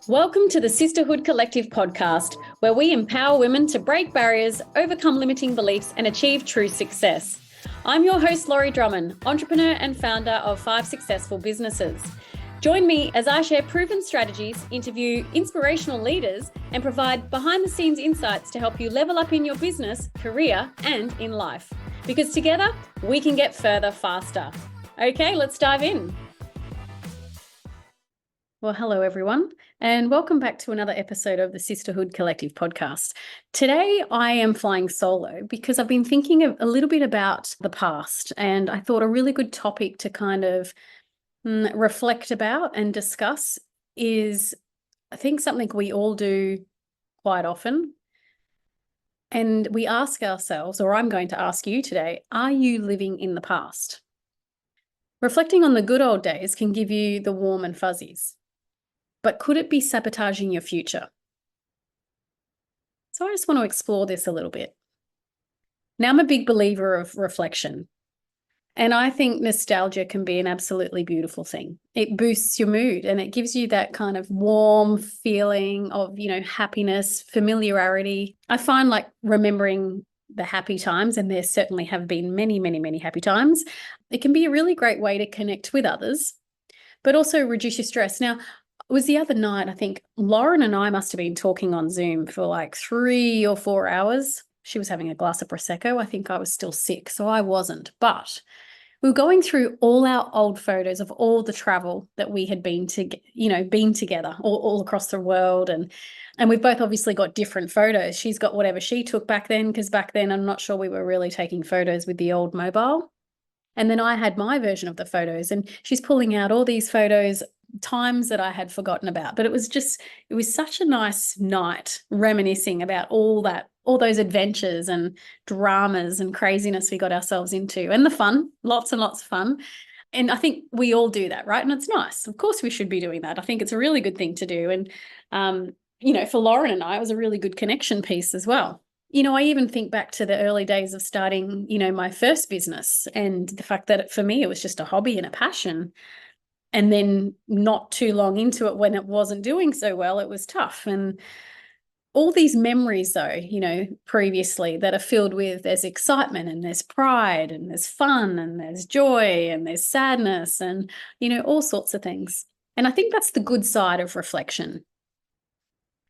Welcome to the Sisterhood Collective podcast, where we empower women to break barriers, overcome limiting beliefs, and achieve true success. I'm your host, Laurie Lauren, entrepreneur and founder of 5 successful businesses. Join me as I share proven strategies, interview inspirational leaders, and provide behind-the-scenes insights to help you level up in your business, career, and in life. Because together, we can get further faster. Okay, let's dive in. Well, hello, everyone, and welcome back to another episode of the Sisterhood Collective podcast. Today, I am flying solo because I've been thinking a little bit about the past, and I thought a really good topic to kind of reflect about and discuss is, I think, something we all do quite often. And we ask ourselves, or I'm going to ask you today, are you living in the past? Reflecting on the good old days can give you the warm and fuzzies. But could it be sabotaging your future? So I just want to explore this a little bit. Now, I'm a big believer of reflection, and I think nostalgia can be an absolutely beautiful thing. It boosts your mood and it gives you that kind of warm feeling of, happiness, familiarity. I find like remembering the happy times, and there certainly have been many, many, many happy times. It can be a really great way to connect with others, but also reduce your stress. Now, it was the other night, I think Lauren and I must have been talking on Zoom for like 3 or 4 hours. She was having a glass of Prosecco. I think I was still sick, so I wasn't. But we were going through all our old photos of all the travel that we had been together all across the world. And we've both obviously got different photos. She's got whatever she took back then, because back then I'm not sure we were really taking photos with the old mobile. And then I had my version of the photos, and she's pulling out all these photos, times that I had forgotten about. But it was such a nice night reminiscing about all those adventures and dramas and craziness we got ourselves into, and the fun, lots and lots of fun. And I think we all do that, right? And it's nice. Of course we should be doing that. I think it's a really good thing to do. And, for Lauren and I, it was a really good connection piece as well. I even think back to the early days of starting, my first business, and the fact that for me, it was just a hobby and a passion. And then not too long into it, when it wasn't doing so well, it was tough. And all these memories, though, previously, that are filled with, there's excitement and there's pride and there's fun and there's joy and there's sadness and, all sorts of things. And I think that's the good side of reflection.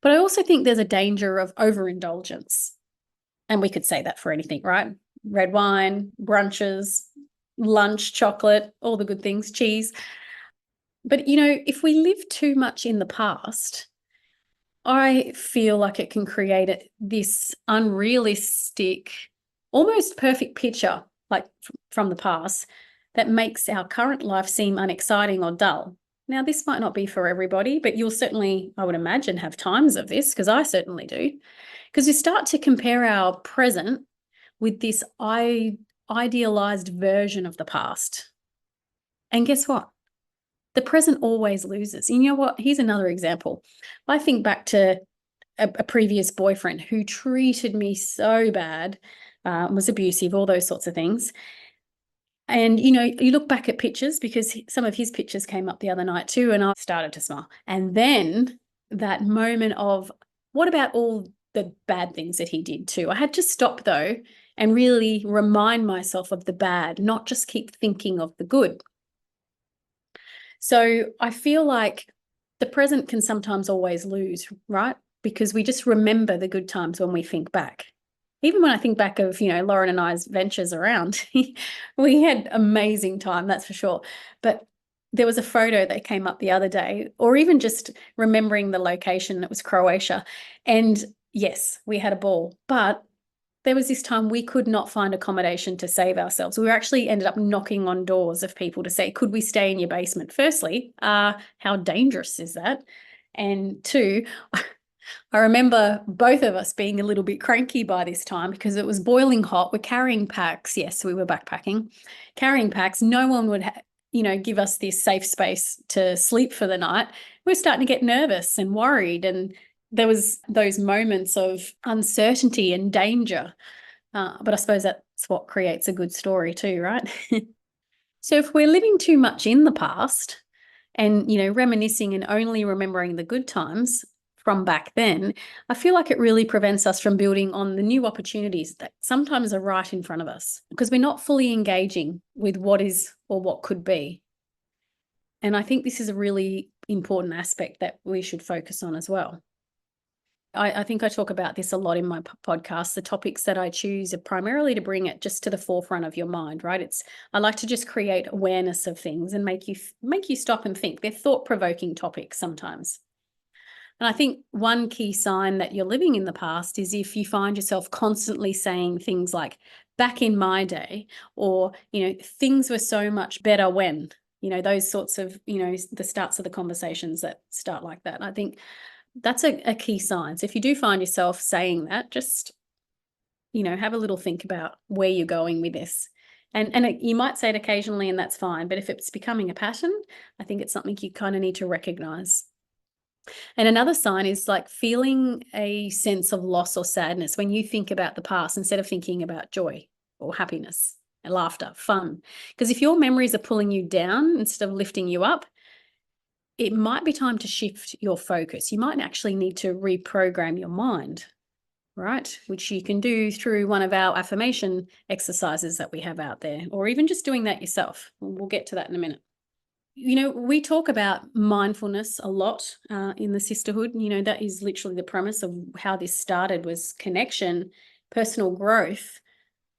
But I also think there's a danger of overindulgence. And we could say that for anything, right? Red wine, brunches, lunch, chocolate, all the good things, cheese. But, if we live too much in the past, I feel like it can create this unrealistic, almost perfect picture, like from the past, that makes our current life seem unexciting or dull. Now, this might not be for everybody, but you'll certainly, I would imagine, have times of this, because I certainly do. Because we start to compare our present with this idealized version of the past. And guess what? The present always loses. You know what? Here's another example. I think back to a previous boyfriend who treated me so bad, was abusive, all those sorts of things. And, you look back at pictures, because some of his pictures came up the other night too, and I started to smile. And then that moment of, what about all the bad things that he did too? I had to stop, though, and really remind myself of the bad, not just keep thinking of the good. So I feel like the present can sometimes always lose, right? Because we just remember the good times when we think back. Even when I think back of, Lauren and I's ventures around, we had amazing time, that's for sure. But there was a photo that came up the other day, or even just remembering the location, it was Croatia. And yes, we had a ball, but there was this time we could not find accommodation to save ourselves. We actually ended up knocking on doors of people to say, could we stay in your basement? Firstly, how dangerous is that? And two, I remember both of us being a little bit cranky by this time, because it was boiling hot. We're carrying packs. Yes, we were backpacking, carrying packs. No one would, give us this safe space to sleep for the night. We're starting to get nervous and worried, and there was those moments of uncertainty and danger. But I suppose that's what creates a good story too, right? So if we're living too much in the past, and, reminiscing and only remembering the good times from back then, I feel like it really prevents us from building on the new opportunities that sometimes are right in front of us, because we're not fully engaging with what is or what could be. And I think this is a really important aspect that we should focus on as well. I think I talk about this a lot in my podcast. The topics that I choose are primarily to bring it just to the forefront of your mind, right? I like to just create awareness of things and make you stop and think. They're thought-provoking topics sometimes. And I think one key sign that you're living in the past is if you find yourself constantly saying things like, back in my day, or, things were so much better when, those sorts of, the starts of the conversations that start like that. I think that's a key sign. So if you do find yourself saying that, just, have a little think about where you're going with this. And you might say it occasionally, and that's fine. But if it's becoming a pattern, I think it's something you kind of need to recognize. And another sign is like feeling a sense of loss or sadness when you think about the past instead of thinking about joy or happiness and laughter, fun. Because if your memories are pulling you down instead of lifting you up, it might be time to shift your focus. You might actually need to reprogram your mind, right? Which you can do through one of our affirmation exercises that we have out there, or even just doing that yourself. We'll get to that in a minute. We talk about mindfulness a lot in the sisterhood. That is literally the premise of how this started, was connection, personal growth,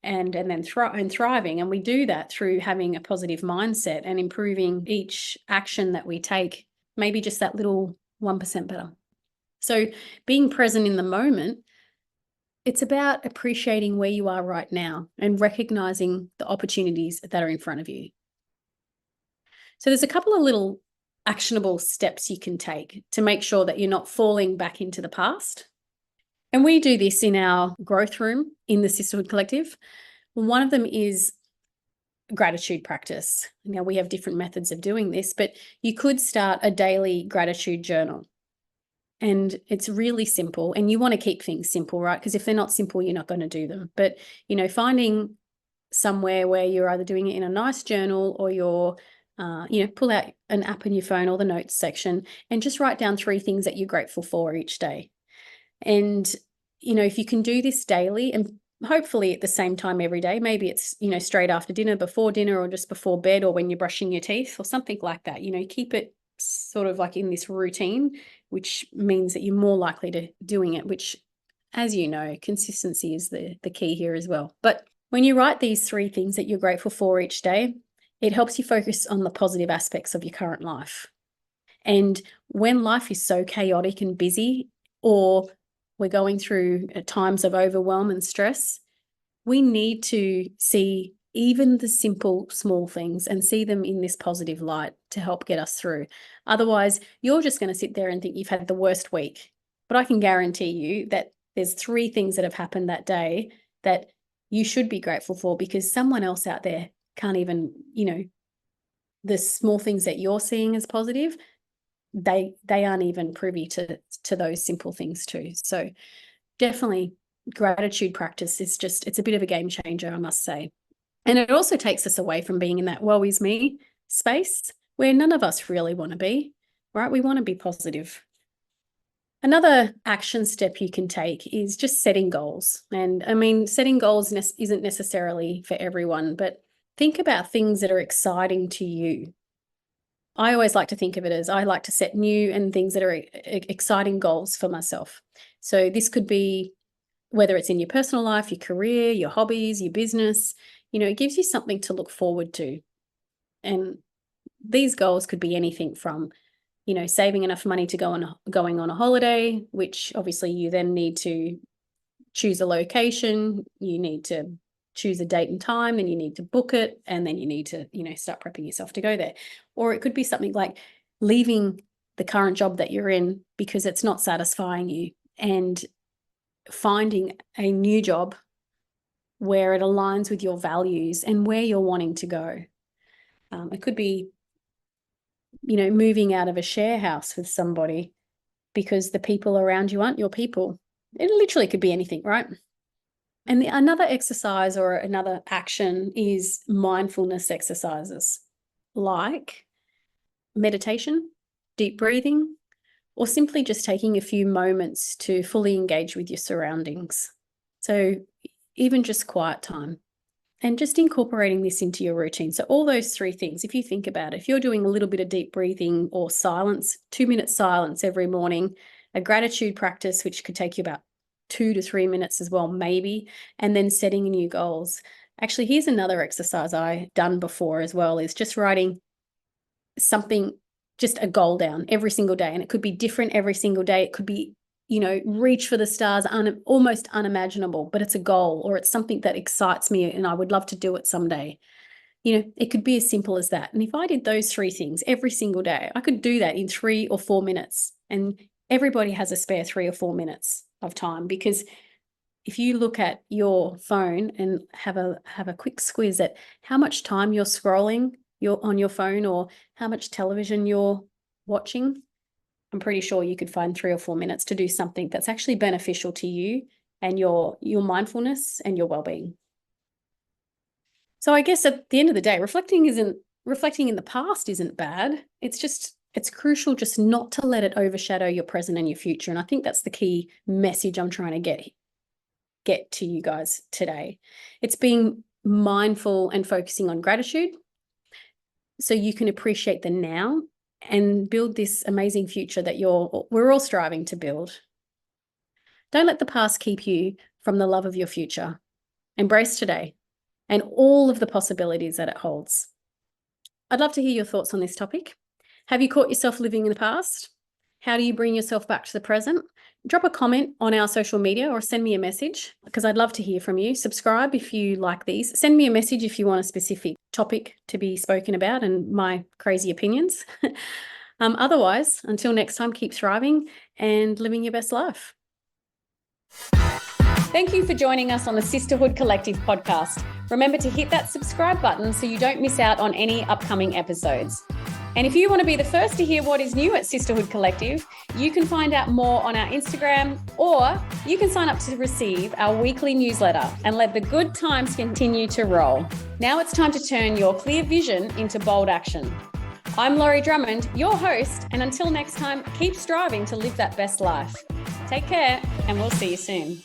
and then thriving. And we do that through having a positive mindset and improving each action that we take, maybe just that little 1% better. So being present in the moment, it's about appreciating where you are right now and recognizing the opportunities that are in front of you. So there's a couple of little actionable steps you can take to make sure that you're not falling back into the past. And we do this in our growth room in the Sisterhood Collective. One of them is gratitude practice. Now, we have different methods of doing this, but you could start a daily gratitude journal. And it's really simple. And you want to keep things simple, right? Because if they're not simple, you're not going to do them. But, finding somewhere where you're either doing it in a nice journal or you're pull out an app on your phone or the notes section and just write down 3 things that you're grateful for each day. And, if you can do this daily and hopefully at the same time every day, maybe it's, straight after dinner, before dinner, or just before bed, or when you're brushing your teeth or something like that, keep it sort of like in this routine, which means that you're more likely to doing it, which, as you know, consistency is the key here as well. But when you write these 3 things that you're grateful for each day, it helps you focus on the positive aspects of your current life. And when life is so chaotic and busy, or we're going through times of overwhelm and stress, we need to see even the simple, small things and see them in this positive light to help get us through. Otherwise, you're just going to sit there and think you've had the worst week. But I can guarantee you that there's 3 things that have happened that day that you should be grateful for, because someone else out there can't even, the small things that you're seeing as positive, they aren't even privy to those simple things too. So definitely gratitude practice is it's a bit of a game changer, I must say. And it also takes us away from being in that woe is me space where none of us really want to be, right? We want to be positive. Another action step you can take is just setting goals. And I mean, setting goals isn't necessarily for everyone, but think about things that are exciting to you. I always like to think of it as I like to set new and things that are exciting goals for myself. So this could be whether it's in your personal life, your career, your hobbies, your business, it gives you something to look forward to. And these goals could be anything from, saving enough money to going on a holiday, which obviously you then need to choose a location, you need to choose a date and time, then you need to book it, and then you need to, start prepping yourself to go there. Or it could be something like leaving the current job that you're in because it's not satisfying you, and finding a new job where it aligns with your values and where you're wanting to go. It could be, moving out of a share house with somebody because the people around you aren't your people. It literally could be anything, right? And another exercise or another action is mindfulness exercises, like meditation, deep breathing, or simply just taking a few moments to fully engage with your surroundings. So even just quiet time and just incorporating this into your routine. So all those three things, if you think about it, if you're doing a little bit of deep breathing or silence, 2-minute silence every morning, a gratitude practice, which could take you about 2 to 3 minutes as well, maybe, and then setting new goals. Actually, here's another exercise I've done before as well, is just writing something, just a goal down every single day. And it could be different every single day. It could be, reach for the stars, almost unimaginable, but it's a goal, or it's something that excites me and I would love to do it someday. It could be as simple as that. And if I did those three things every single day, I could do that in 3 or 4 minutes. And everybody has a spare 3 or 4 minutes of time, because if you look at your phone and have a quick squiz at how much time you're scrolling on your phone, or how much television you're watching, I'm pretty sure you could find 3 or 4 minutes to do something that's actually beneficial to you and your mindfulness and your well-being. So I guess at the end of the day, reflecting in the past isn't bad. It's crucial just not to let it overshadow your present and your future. And I think that's the key message I'm trying to get to you guys today. It's being mindful and focusing on gratitude so you can appreciate the now and build this amazing future that we're all striving to build. Don't let the past keep you from the love of your future. Embrace today and all of the possibilities that it holds. I'd love to hear your thoughts on this topic. Have you caught yourself living in the past? How do you bring yourself back to the present? Drop a comment on our social media or send me a message, because I'd love to hear from you. Subscribe if you like these. Send me a message if you want a specific topic to be spoken about and my crazy opinions. Otherwise, until next time, keep thriving and living your best life. Thank you for joining us on the Sisterhood Collective podcast. Remember to hit that subscribe button so you don't miss out on any upcoming episodes. And if you want to be the first to hear what is new at Sisterhood Collective, you can find out more on our Instagram, or you can sign up to receive our weekly newsletter and let the good times continue to roll. Now it's time to turn your clear vision into bold action. I'm Laurie Drummond, your host, and until next time, keep striving to live that best life. Take care, and we'll see you soon.